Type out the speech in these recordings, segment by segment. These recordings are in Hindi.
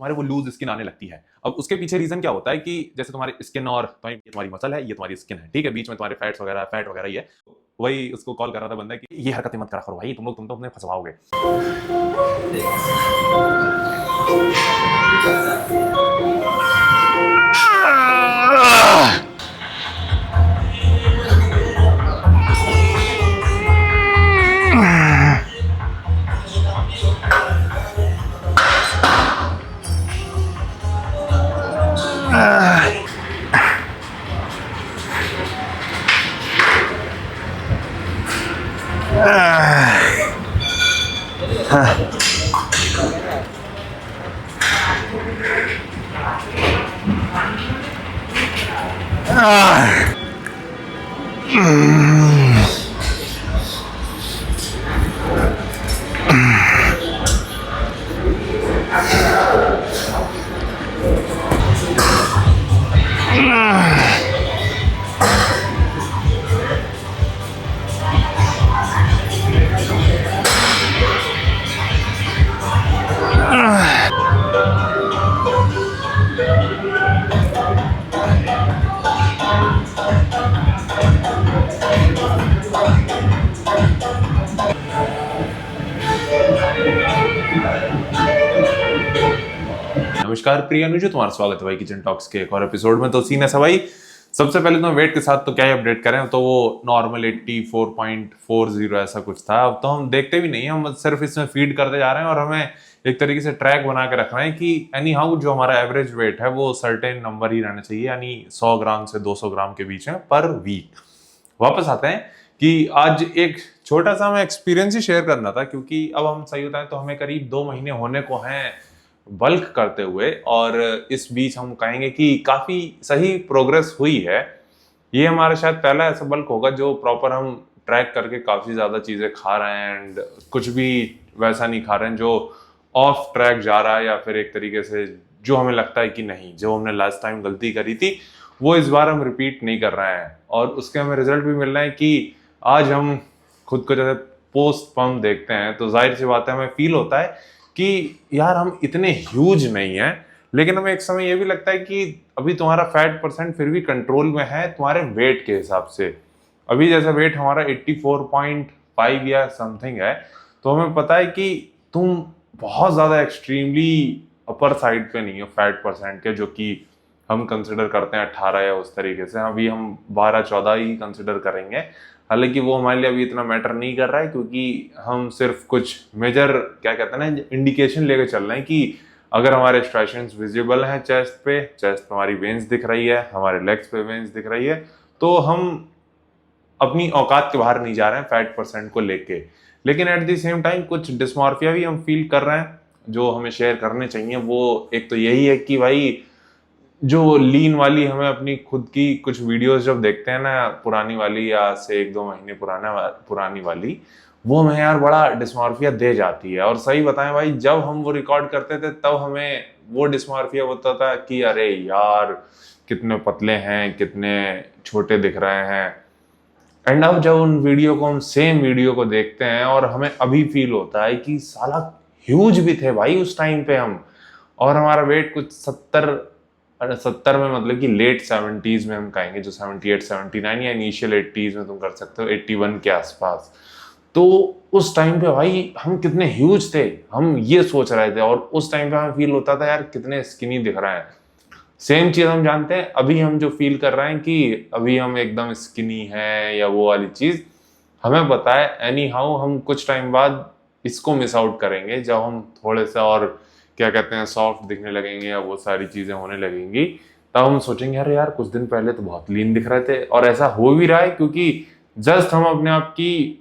तुम्हारे वो लूज स्किन आने लगती है। अब उसके पीछे रीजन क्या होता है कि जैसे तुम्हारी स्किन और ये तुम्हारी मसल है, ये तुम्हारी स्किन है, ठीक है, बीच में तुम्हारे फैट वगैरह ही है। वही उसको कॉल कर रहा था बंदा कि ये हरकतें मत करा करो भाई, तुम तो अपने फंसवाओगे। नमस्कार प्रिय अनुज, तुम्हारा स्वागत है भाई किचन टॉक्स के एक और एपिसोड में। तो सीन ऐसा भाई, सबसे पहले तो वेट के साथ तो क्या ही अपडेट करें, तो वो नॉर्मल 84.40 ऐसा कुछ था। अब तो हम देखते भी नहीं है, हम सिर्फ इसमें फीड करते जा रहे हैं और हमें एक तरीके से ट्रैक बना के रखना है कि एनी हाउ जो हमारा एवरेज वेट है वो सर्टेन नंबर ही रहना चाहिए, यानी 100 ग्राम से 200 ग्राम के बीच में पर वीक। वापस आते हैं कि आज एक छोटा सा हमें एक्सपीरियंस ही शेयर करना था, क्योंकि अब हम सही बताएं तो हमें करीब 2 महीने होने को हैं बल्क करते हुए, और इस बीच हम कहेंगे कि काफी सही प्रोग्रेस हुई है। ये हमारा शायद पहला ऐसा बल्क होगा जो प्रॉपर हम ट्रैक करके काफी ज्यादा चीजें खा रहे हैं, एंड कुछ भी वैसा नहीं खा रहे हैं जो ऑफ ट्रैक जा रहा है, या फिर एक तरीके से जो हमें लगता है कि नहीं, जो हमने लास्ट टाइम गलती करी थी वो इस बार हम रिपीट नहीं कर रहे हैं। और उसके हमें रिजल्ट भी मिल रहा है कि आज हम खुद को जैसे पोस्ट पंप देखते हैं तो जाहिर सी बात है हमें फील होता है कि यार हम इतने ह्यूज नहीं हैं, लेकिन हमें एक समय ये भी लगता है कि अभी तुम्हारा फैट परसेंट फिर भी कंट्रोल में है तुम्हारे वेट के हिसाब से। अभी जैसा वेट हमारा 84.5 या समथिंग है, तो हमें पता है कि तुम बहुत ज्यादा एक्सट्रीमली अपर साइड पे नहीं हो फैट परसेंट के, जो कि हम कंसिडर करते हैं 18 या उस तरीके से। अभी हम 12-14 ही कंसिडर करेंगे, हालांकि वो हमारे लिए अभी इतना मैटर नहीं कर रहा है, क्योंकि हम सिर्फ कुछ मेजर क्या कहते हैं ना इंडिकेशन लेके चल रहे हैं कि अगर हमारे स्ट्राइशंस विजिबल हैं चेस्ट पे हमारी वेन्स दिख रही है, हमारे लेग्स पे वेन्स दिख रही है, तो हम अपनी औकात के बाहर नहीं जा रहे हैं फैट परसेंट को लेके। लेकिन एट द सेम टाइम कुछ डिस्मॉर्फिया भी हम फील कर रहे हैं जो हमें शेयर करने चाहिए। वो एक तो यही है कि भाई जो लीन वाली हमें अपनी खुद की कुछ वीडियोस जब देखते हैं ना, पुरानी वाली या से 1-2 महीने पुरानी वाली, वो हमें यार बड़ा डिस्मॉर्फिया दे जाती है। और सही बताएं भाई, जब हम वो रिकॉर्ड करते थे तब हमें वो डिस्मॉर्फिया होता था कि अरे यार कितने पतले हैं, कितने छोटे दिख रहे हैं। एंड अब जब उन वीडियो को, हम सेम वीडियो को देखते हैं और हमें अभी फील होता है कि साला ह्यूज भी थे भाई उस टाइम पे हम, और हमारा वेट कुछ 70 में, मतलब कि लेट 70s में हम कहेंगे, जो 78-79 या इनिशियल 80s में तुम कर सकते हो, 81 के आसपास। तो उस टाइम पे भाई हम कितने ह्यूज थे, हम ये सोच रहे थे, और उस टाइम पे हमें फील होता था यार कितने स्किनी दिख रहे हैं। सेम चीज हम जानते हैं अभी हम जो फील कर रहे हैं कि अभी हम एकदम स्किनी हैं या वो वाली चीज, हमें पता है एनी हाउ हम कुछ टाइम बाद इसको मिस आउट करेंगे जब हम थोड़े से और क्या कहते हैं सॉफ्ट दिखने लगेंगे या वो सारी चीजें होने लगेंगी। तब हम सोचेंगे अरे यार कुछ दिन पहले तो बहुत लीन दिख रहे थे, और ऐसा हो भी रहा है क्योंकि जस्ट हम अपने आप की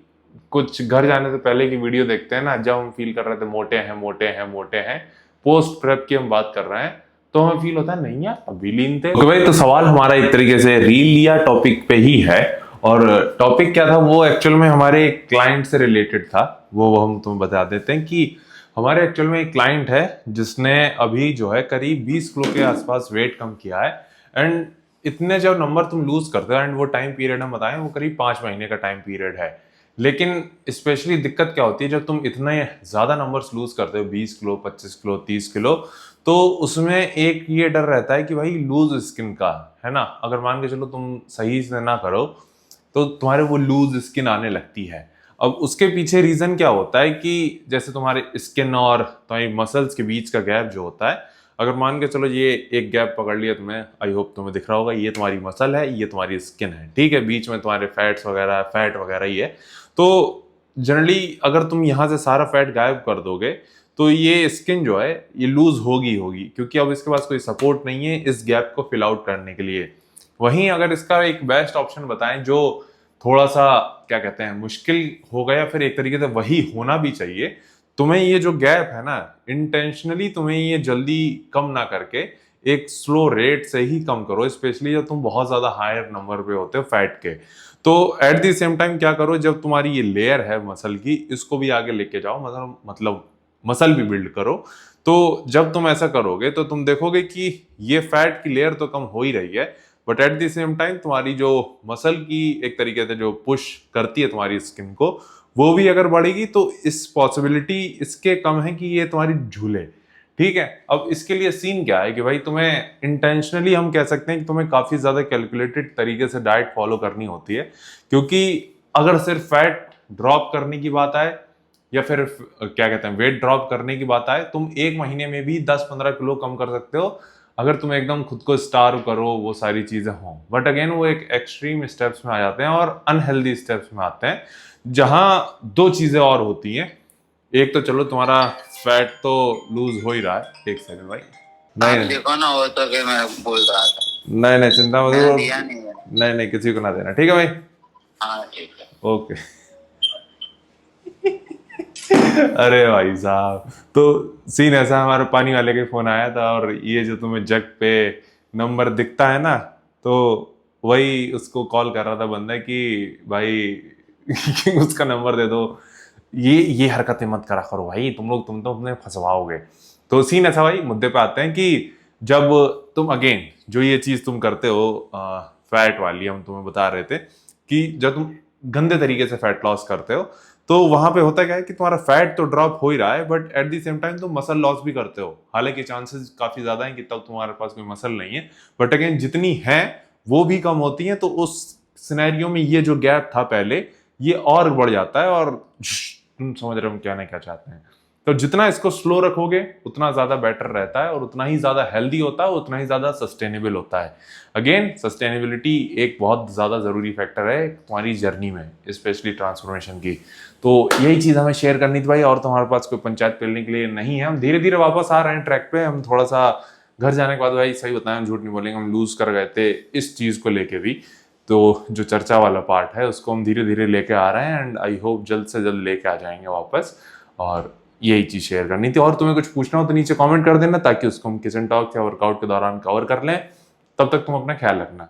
कुछ घर जाने से पहले की वीडियो देखते हैं ना, जब हम फील कर रहे थे मोटे हैं, पोस्ट प्रेप की हम बात कर रहे हैं, तो हमें फील होता है नहीं यार अभी लीन थे। तो भाई तो सवाल हमारा एक तरीके से रील या टॉपिक पे ही है, और टॉपिक क्या था वो एक्चुअल में हमारे क्लाइंट से रिलेटेड था। वो हम तुम्हें बता देते हैं कि हमारे एक्चुअल में एक क्लाइंट है जिसने अभी जो है करीब 20 किलो के आसपास वेट कम किया है। एंड इतने जब नंबर तुम लूज करते हो, एंड वो टाइम पीरियड हम बताएं वो करीब 5 महीने का टाइम पीरियड है। लेकिन स्पेशली दिक्कत क्या होती है जब तुम इतने ज्यादा नंबर्स लूज करते हो, 20 किलो, 25 किलो, 30 किलो, तो उसमें एक ये डर रहता है कि भाई लूज स्किन का, है ना, अगर मान के चलो तुम सही से ना करो तो तुम्हारे वो लूज स्किन आने लगती है। अब उसके पीछे रीजन क्या होता है कि जैसे तुम्हारे स्किन और तुम्हारी मसल्स के बीच का गैप जो होता है, अगर मान के चलो ये एक गैप पकड़ लिया तुम्हें, आई होप तुम्हें दिख रहा होगा, ये तुम्हारी मसल है, ये तुम्हारी स्किन है, ठीक है, बीच में तुम्हारे फैट वगैरह ही है। तो जनरली अगर तुम यहाँ से सारा फैट गायब कर दोगे तो ये स्किन जो है ये लूज होगी होगी, क्योंकि अब इसके पास कोई सपोर्ट नहीं है इस गैप को फिल आउट करने के लिए। वहीं अगर इसका एक बेस्ट ऑप्शन बताएं जो थोड़ा सा क्या कहते हैं मुश्किल हो गया, फिर एक तरीके से वही होना भी चाहिए, तुम्हें ये जो गैप है ना, इंटेंशनली तुम्हें ये जल्दी कम ना करके एक स्लो रेट से ही कम करो, स्पेशली जब तुम बहुत ज्यादा हायर नंबर पे होते हो फैट के। तो एट द सेम टाइम क्या करो, जब तुम्हारी ये लेयर है मसल की, इसको भी आगे लेके जाओ, मतलब मसल भी बिल्ड करो। तो जब तुम ऐसा करोगे तो तुम देखोगे कि ये फैट की लेयर तो कम हो ही रही है, but at the same time तुम्हारी जो मसल की एक तरीके से जो पुश करती है तुम्हारी स्किन को, वो भी अगर बढ़ेगी तो इस पॉसिबिलिटी इसके कम है कि ये तुम्हारी झूले। ठीक है, अब इसके लिए सीन क्या है कि भाई तुम्हें इंटेंशनली हम कह सकते हैं कि तुम्हें काफी ज्यादा कैलकुलेटेड तरीके से डाइट फॉलो करनी होती है, क्योंकि अगर सिर्फ फैट ड्रॉप करने की बात आए या फिर क्या कहते हैं वेट ड्रॉप करने की बात आए, तुम एक महीने में भी 10-15 किलो कम कर सकते हो अगर तुम एकदम खुद को स्टार्व करो, वो सारी चीजें हों। बट अगेन वो एक एक्सट्रीम स्टेप्स में आ जाते हैं और अनहेल्दी स्टेप्स में आते हैं, जहां दो चीजें और होती हैं। एक तो चलो तुम्हारा फैट तो लूज हो ही रहा है, एक सेकंड भाई, नहीं नहीं देखो ना, वो तो कि मैं बोल रहा था। नहीं नहीं चिंता मत मैंने करो, दिया नहीं है। नहीं नहीं किसी को ना देना, ठीक है भाई, हाँ ठीक है। ओके। अरे भाई साहब, तो सीन ऐसा, हमारे पानी वाले के फोन आया था और ये जो तुम्हें जग पे नंबर दिखता है ना, तो वही उसको कॉल कर रहा था बंदा कि भाई उसका नंबर दे दो, ये हरकतें मत करा करो भाई, तुम तो अपने फंसवाओगे। तो सीन ऐसा भाई, मुद्दे पे आते हैं कि जब तुम अगेन जो ये चीज तुम करते हो फैट वाली, हम तुम्हें बता रहे थे कि जब तुम गंदे तरीके से फैट लॉस करते हो तो वहां पे होता क्या है कि तुम्हारा फैट तो ड्रॉप हो ही रहा है, but at the same time तुम मसल लॉस भी करते हो। हालांकि चांसेस काफी ज्यादा हैं कि तब तुम्हारे पास कोई मसल नहीं है, बट अगेन जितनी है वो भी कम होती है। तो उस सिनेरियो में ये जो गैप था पहले, ये और बढ़ जाता है, और तुम समझ रहे हो हम कहना क्या चाहते हैं। तो जितना इसको स्लो रखोगे उतना ज्यादा बेटर रहता है, और उतना ही ज्यादा हेल्दी होता है, उतना ही ज्यादा सस्टेनेबल होता है। अगेन सस्टेनेबिलिटी एक बहुत ज्यादा जरूरी फैक्टर है तुम्हारी जर्नी में, स्पेशली ट्रांसफॉर्मेशन की। तो यही चीज हमें शेयर करनी थी भाई, और तो हमारे पास कोई पंचायत पेलने के लिए नहीं है। हम धीरे धीरे वापस आ रहे हैं ट्रैक पे। हम थोड़ा सा घर जाने के बाद भाई, सही बताएं, हम झूठ नहीं बोलेंगे, हम लूज कर गए थे इस चीज को लेके भी। तो जो चर्चा वाला पार्ट है उसको हम धीरे धीरे लेके आ रहे हैं, एंड आई होप जल्द से जल्द लेके आ जाएंगे वापस। और यही चीज शेयर करनी थी। और तुम्हें कुछ पूछना हो तो नीचे कमेंट कर देना, ताकि उसको हम किचन टॉक या वर्कआउट के दौरान कवर कर लें। तब तक तुम अपना ख्याल रखना।